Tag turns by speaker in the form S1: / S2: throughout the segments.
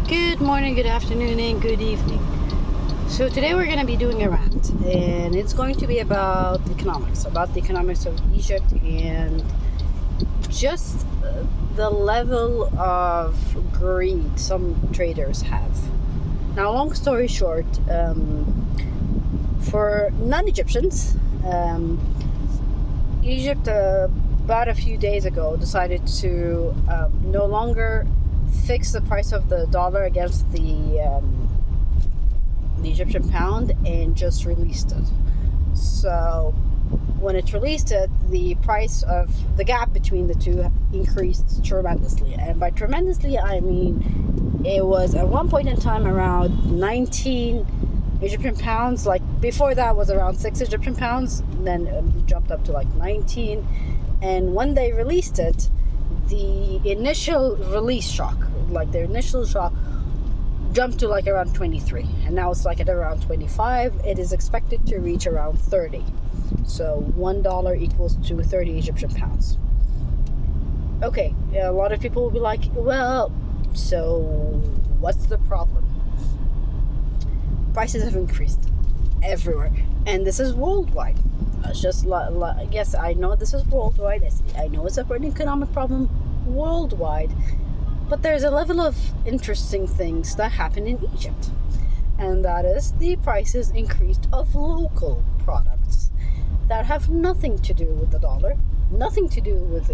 S1: Good morning, good afternoon, and good evening. So today we're going to be doing a rant, and it's going to be about the economics of Egypt, and just the level of greed some traders have. Now, long story short, for non-Egyptians, Egypt about a few days ago decided to no longer fix the price of the dollar against the Egyptian pound and just released it. So when it released it, the price of the gap between the two increased tremendously. And by tremendously, I mean it was at one point in time around 19 Egyptian pounds. Like before that was around 6 Egyptian pounds, then it jumped up to like 19. And when they released it, the initial release shock, like the initial shock, jumped to like around 23, and now it's like at around 25. It is expected to reach around 30. So $1 equals to 30 Egyptian pounds. Okay, a lot of people will be like, well, so what's the problem? Prices have increased everywhere, and this is worldwide. It's just yes, I know this is worldwide. I know it's an economic problem worldwide, but there's a level of interesting things that happen in Egypt, and that is the prices increased of local products that have nothing to do with the dollar, nothing to do with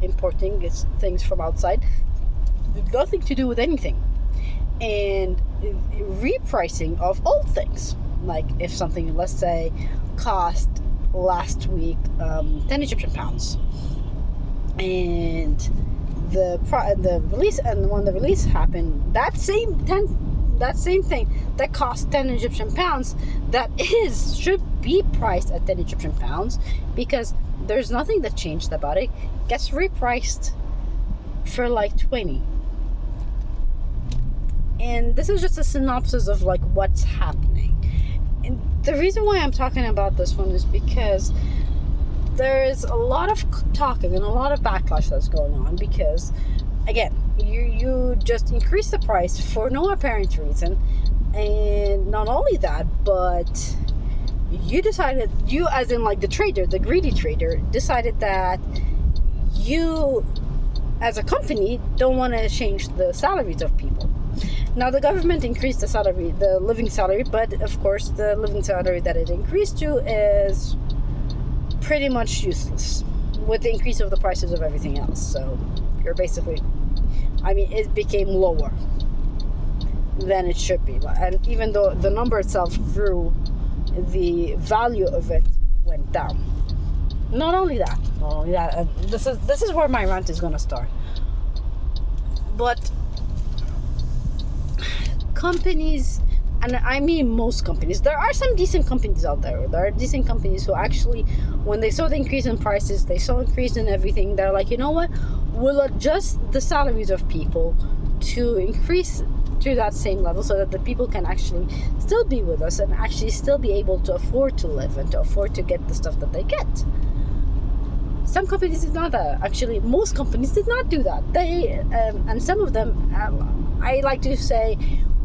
S1: importing things from outside, nothing to do with anything, and repricing of old things. Like if something, let's say, cost last week 10 Egyptian pounds, and the release, and when the release happened, that same thing that cost 10 Egyptian pounds, should be priced at 10 Egyptian pounds, because there's nothing that changed about it, gets repriced for like 20. And this is just a synopsis of like what's happening. And the reason why I'm talking about this one is because there is a lot of talking and a lot of backlash that's going on, because again, you just increase the price for no apparent reason, and not only that, but you as in like the trader, the greedy trader, decided that you as a company don't want to change the salaries of people. Now the government increased the living salary, but of course the living salary that it increased to is pretty much useless with the increase of the prices of everything else. So you're basically, it became lower than it should be. And even though the number itself grew, the value of it went down. Not only that, and this is where my rant is going to start. But companies, and I mean most companies, there are some decent companies out there. There are decent companies who actually, when they saw the increase in prices, they saw increase in everything, they're like, you know what, we'll adjust the salaries of people to increase to that same level, so that the people can actually still be with us and actually still be able to afford to live and to afford to get the stuff that they get. Some companies did not actually, most companies did not do that. They and some of them, I like to say,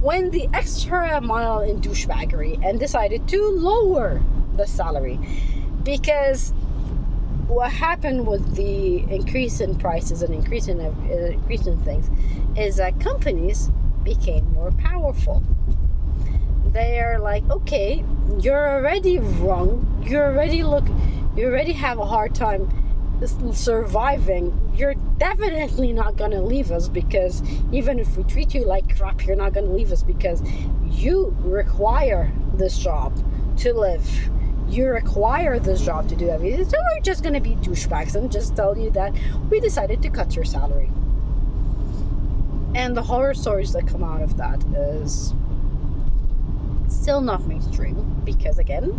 S1: went the extra mile in douchebaggery and decided to lower the salary. Because what happened with the increase in prices and increase in things is that companies became more powerful. They're like, okay, you're already wrong, you already have a hard time surviving, you're definitely not going to leave us, because even if we treat you like crap, you're not going to leave us, because you require this job to live, you require this job to do everything. So we're just going to be douchebags and just tell you that we decided to cut your salary. And the horror stories that come out of that is still not mainstream, because again,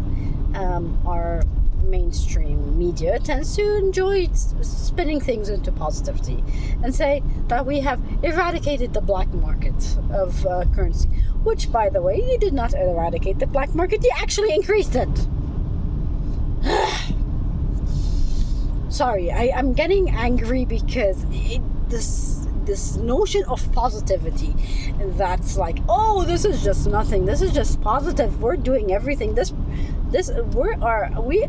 S1: our mainstream media tends to enjoy spinning things into positivity and say that we have eradicated the black market of currency, which, by the way, you did not eradicate the black market, you actually increased it. Sorry, I'm getting angry because this notion of positivity that's like, oh, this is just nothing, this is just positive, we're doing everything, we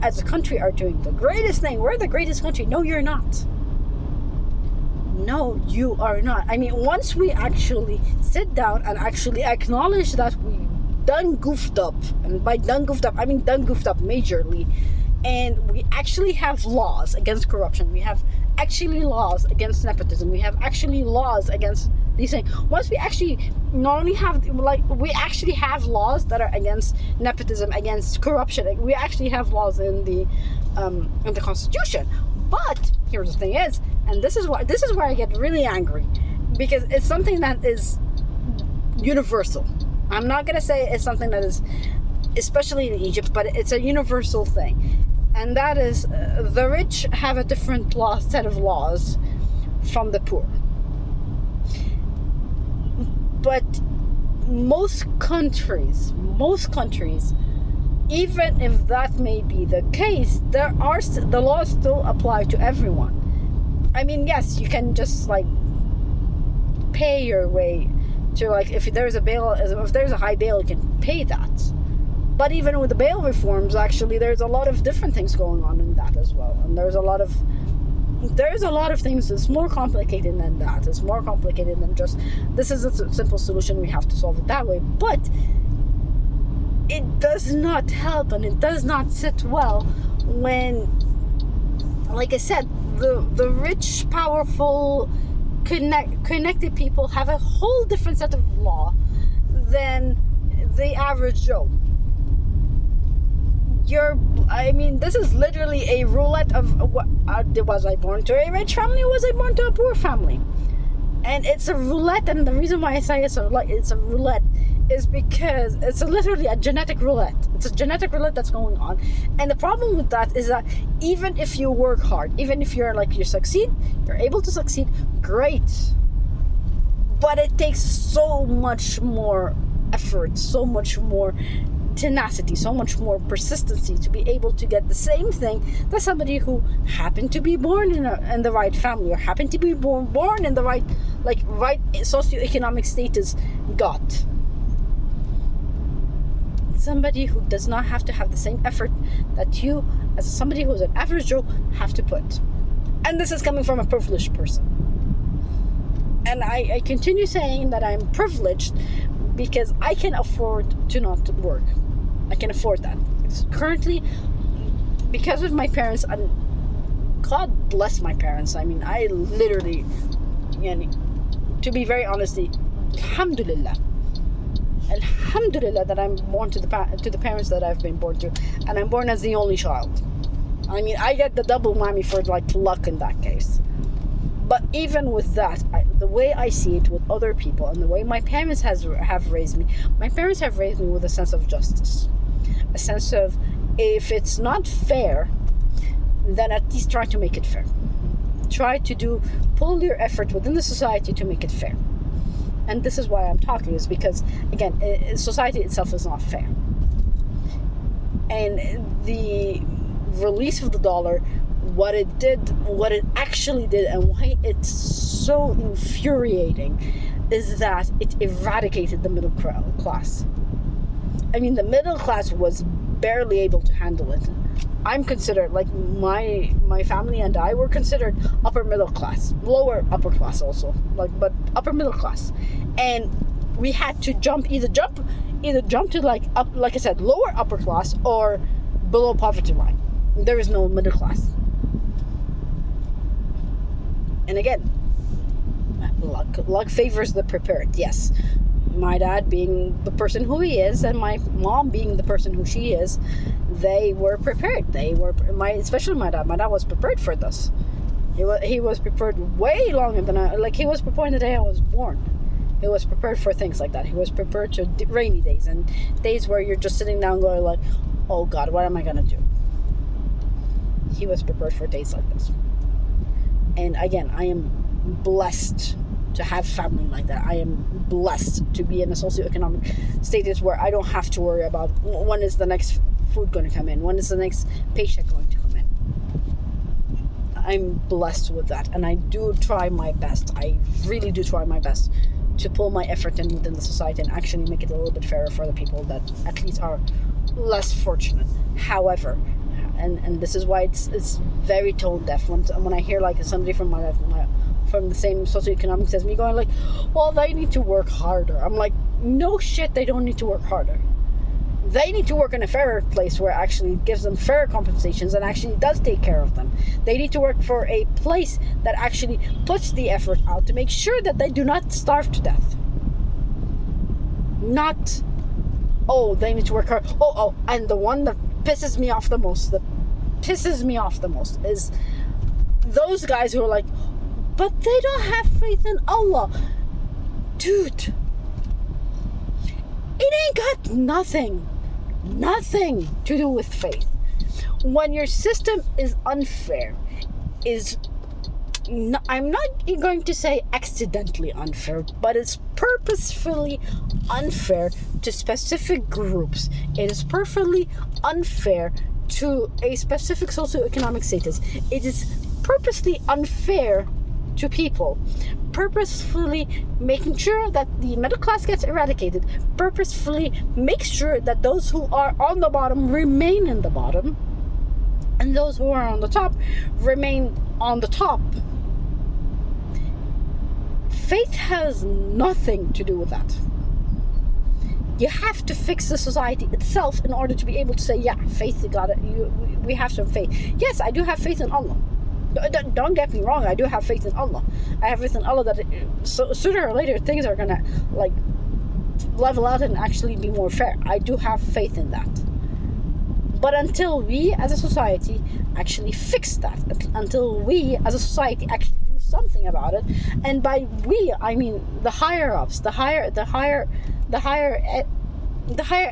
S1: as a country are doing the greatest thing, we're the greatest country. No, you're not. No, you are not. I mean, once we actually sit down and actually acknowledge that we done goofed up, and by done goofed up, I mean done goofed up majorly, and we actually have laws against corruption, we have actually laws against nepotism, we have actually laws against these things. Once we actually not only have, like, we actually have laws that are against nepotism, against corruption, like, we actually have laws in the Constitution. But here's the thing is, and this is where I get really angry, because it's something that is universal. I'm not gonna say it's something that is especially in Egypt, but it's a universal thing, and that is the rich have a different set of laws from the poor. But most countries, even if that may be the case, the laws still apply to everyone. I mean, yes, you can just like pay your way to, like, if there's a high bail, you can pay that. But even with the bail reforms, actually, there's a lot of different things going on in that as well, and there's a lot of things that's more complicated than that. It's more complicated than just, this is a simple solution, we have to solve it that way. But it does not help, and it does not sit well when, like I said, the rich, powerful, connected people have a whole different set of law than the average Joe. This is literally a roulette of what, was I born to a rich family, or was I born to a poor family? And it's a roulette, and the reason why I say it's a roulette is because it's literally a genetic roulette. It's a genetic roulette that's going on. And the problem with that is that even if you work hard, even if you're able to succeed, great. But it takes so much more effort, so much more tenacity, so much more persistency to be able to get the same thing that somebody who happened to be born in the right family, or happened to be born in the right socioeconomic status got. Somebody who does not have to have the same effort that you, as somebody who's an average Joe, have to put. And this is coming from a privileged person. And I continue saying that I'm privileged because I can afford to not work. I can afford that. It's currently, because of my parents, and God bless my parents. I mean, I literally, to be very honest, alhamdulillah that I'm born to the parents that I've been born to, and I'm born as the only child. I mean, I get the double whammy for like luck in that case. But even with that, the way I see it with other people, and the way my parents have raised me, my parents have raised me with a sense of justice, a sense of, if it's not fair, then at least try to make it fair. Try to pull your effort within the society to make it fair. And this is why I'm talking, is because, again, society itself is not fair. And the release of the dollar, what it actually did, and why it's so infuriating, is that it eradicated the middle class. I mean, the middle class was barely able to handle it. I'm considered, like, my family and I were considered upper middle class, lower upper class also, but upper middle class, and we had to either jump to like I said, lower upper class, or below poverty line. There is no middle class. And again, luck favors the prepared. Yes, my dad being the person who he is, and my mom being the person who she is, they were prepared. Especially my dad. My dad was prepared for this. He was prepared way longer than he was prepared the day I was born. He was prepared for things like that. He was prepared to rainy days and days where you're just sitting down going like, oh God, what am I gonna do? He was prepared for days like this. And again, I am blessed to have family like that. I am blessed to be in a socioeconomic status where I don't have to worry about when is the next food going to come in, when is the next paycheck going to come in. I'm blessed with that, and I do try my best. I really do try my best to pull my effort in within the society and actually make it a little bit fairer for the people that at least are less fortunate. However, and this is why it's very tone deaf when I hear like somebody from from the same socioeconomics as me going like, well, they need to work harder. I'm like, no shit, they don't need to work harder. They need to work in a fairer place where it actually gives them fair compensations and actually does take care of them. They need to work for a place that actually puts the effort out to make sure that they do not starve to death. Not, oh, they need to work hard. And the one that pisses me off the most is those guys who are like, but they don't have faith in Allah. Dude, it ain't got nothing to do with faith. When your system is unfair, I'm not going to say accidentally unfair, but it's purposefully unfair to specific groups. It is perfectly unfair to a specific socioeconomic status. It is purposely unfair to people, purposefully making sure that the middle class gets eradicated, purposefully make sure that those who are on the bottom remain in the bottom, and those who are on the top remain on the top. Faith has nothing to do with that. You have to fix the society itself in order to be able to say, yeah, faith, we have some faith. Yes, I do have faith in Allah. Don't get me wrong, I do have faith in Allah. I have faith in Allah that sooner or later things are gonna like level out and actually be more fair. I do have faith in that. But until we as a society actually fix that, until we as a society actually do something about it, and by we I mean the higher ups, the higher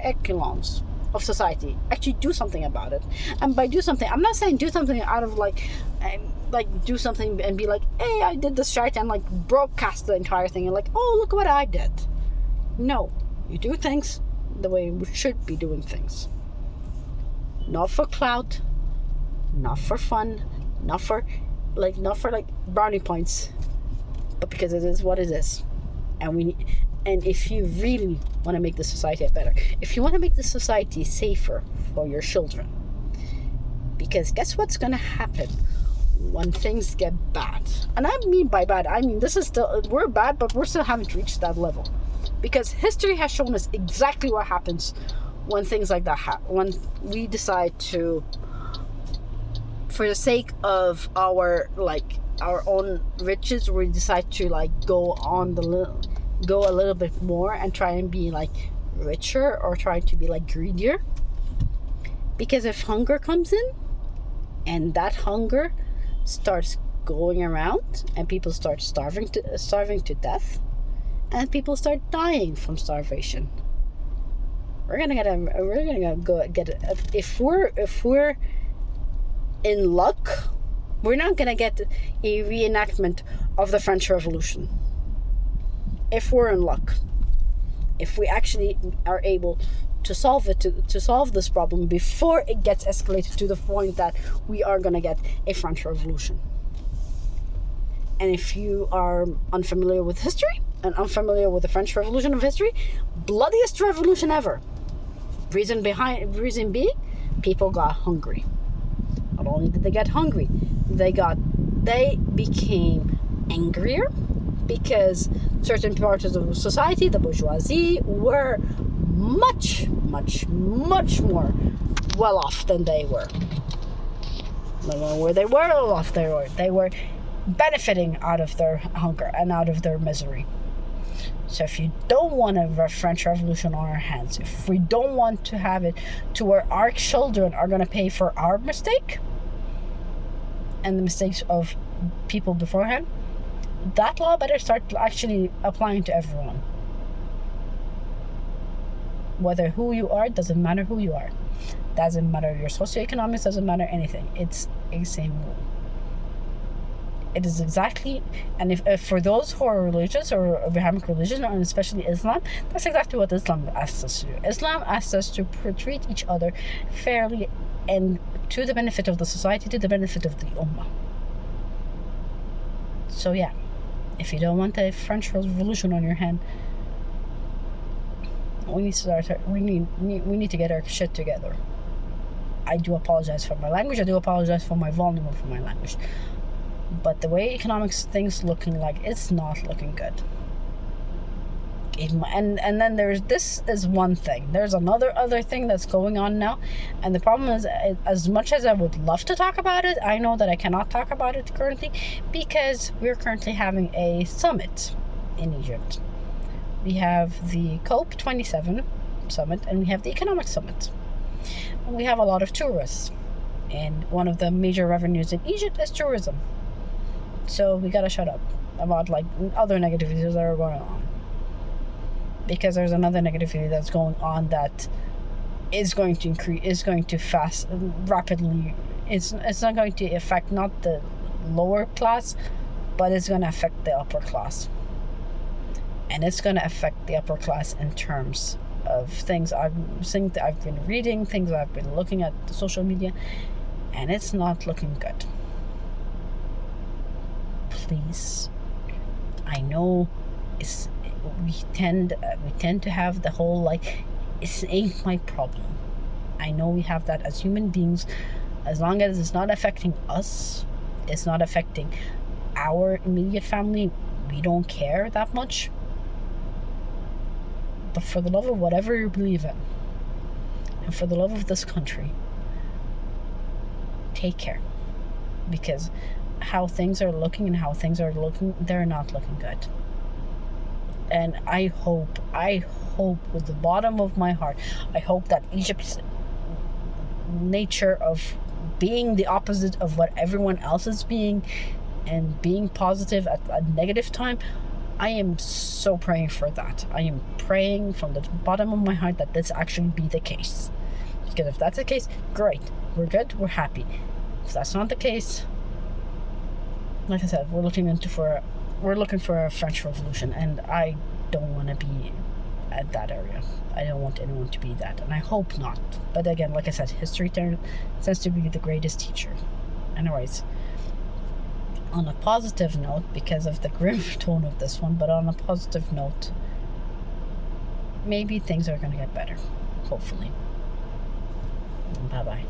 S1: echelons of society actually do something about it. And by do something, I'm not saying do something out of like do something and be like, hey, I did this right, and like broadcast the entire thing and like, oh, look what I did. No, you do things the way we should be doing things. Not for clout, not for fun, not for brownie points, but because it is what it is. And if you really want to make the society better, if you want to make the society safer for your children, because guess what's going to happen when things get bad? And I mean by bad, I mean we're bad, but we still haven't reached that level, because history has shown us exactly what happens when things like that happen. When we decide to, for the sake of our own riches, we decide to go a little bit more and try and be richer, or try to be greedier. Because if hunger comes in and that hunger starts going around and people start starving to death and people start dying from starvation, if we're in luck, we're not gonna get a reenactment of the French Revolution. If we're in luck, if we actually are able to solve this problem before it gets escalated to the point that we are going to get a French Revolution. And if you are unfamiliar with history and unfamiliar with the French Revolution of history, bloodiest revolution ever. Reason being, people got hungry. Not only did they get hungry, they became angrier, because certain parts of society, the bourgeoisie, were much, much, much more well off than they were. Where they were well off, they were benefiting out of their hunger and out of their misery. So if you don't want a French Revolution on our hands, if we don't want to have it to where our children are going to pay for our mistake and the mistakes of people beforehand, that law better start actually applying to everyone. Whether who you are, doesn't matter who you are. Doesn't matter your socioeconomics, doesn't matter anything. It's a same rule. It is exactly, and if for those who are religious or Abrahamic religion, and especially Islam, that's exactly what Islam asks us to do. Islam asks us to treat each other fairly and to the benefit of the society, to the benefit of the Ummah. So yeah, if you don't want the French Revolution on your hand, we need to start. We need to get our shit together. I do apologize for my language. I do apologize for my volume of my language. But the way economics things looking like, it's not looking good. And then there's, this is one thing. There's other thing that's going on now, and the problem is, as much as I would love to talk about it, I know that I cannot talk about it currently because we're currently having a summit in Egypt. We have the COP27 summit, and we have the economic summit. And we have a lot of tourists, and one of the major revenues in Egypt is tourism. So we gotta shut up about like other negativities that are going on, because there's another negativity that's going on that is going to increase, is going to rapidly. It's not going to affect not the lower class, but it's going to affect the upper class, and it's going to affect the upper class in terms of things I've been reading, things I've been looking at the social media, and it's not looking good. Please, I know we tend to have the whole like, it ain't my problem. I know we have that as human beings. As long as it's not affecting us, it's not affecting our immediate family, we don't care that much. But for the love of whatever you believe in, and for the love of this country, take care, because how things are looking they're not looking good. And I hope with the bottom of my heart, I hope that Egypt's nature of being the opposite of what everyone else is being, and being positive at a negative time, I am so praying for that. I am praying from the bottom of my heart that this actually be the case. Because if that's the case, great. We're good, we're happy. If that's not the case, like I said, we're looking for a French Revolution, and I don't want to be at that area. I don't want anyone to be that, and I hope not. But again, like I said, history tends to be the greatest teacher. Anyways, on a positive note, because of the grim tone of this one, but on a positive note, maybe things are going to get better. Hopefully. Bye-bye.